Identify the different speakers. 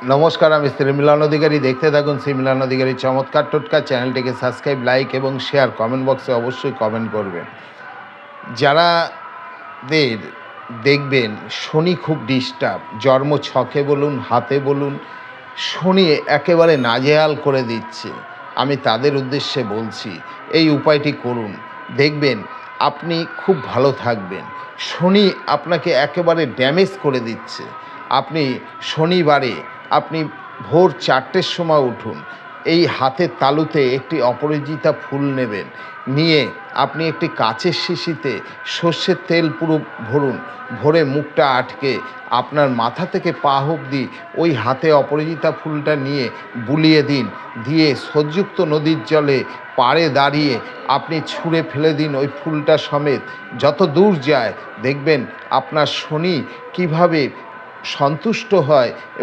Speaker 1: নমস্কার, আমি শ্রী মিলন অধিকারী। দেখতে থাকুন শ্রী মিলন অধিকারী চমৎকার টোটকা। চ্যানেলটিকে সাবস্ক্রাইব, লাইক এবং শেয়ার, কমেন্ট বক্সে অবশ্যই কমেন্ট করবেন। যারাদের দেখবেন শনি খুব ডিস্টার্ব, জন্ম ছকে বলুন, হাতে বলুন, শনি একেবারে নাজেহাল করে দিচ্ছে, আমি তাদের উদ্দেশ্যে বলছি এই উপায়টি করুন। দেখবেন আপনি খুব ভালো থাকবেন। শনি আপনাকে একেবারে ড্যামেজ করে দিচ্ছে। আপনি শনিবারে আপনি ভোর 4টের সময় উঠুন, এই হাতের তালুতে একটি অপরাজিতা ফুল নেবেন, নিয়ে আপনি একটি কাচের শিশিতে সর্ষের তেল পুরো ভরুন, ভরে মুখটা আটকে আপনার মাথা থেকে পা অবধি ওই হাতে অপরাজিতা ফুলটা নিয়ে বুলিয়ে দিন, দিয়ে স্রোতযুক্ত নদীর জলে পাড়ে দাঁড়িয়ে আপনি ছুঁড়ে ফেলে দিন ওই ফুলটা সমেত, যত দূর যায়। দেখবেন আপনার শনি কিভাবে সন্তুষ্ট হয় এবং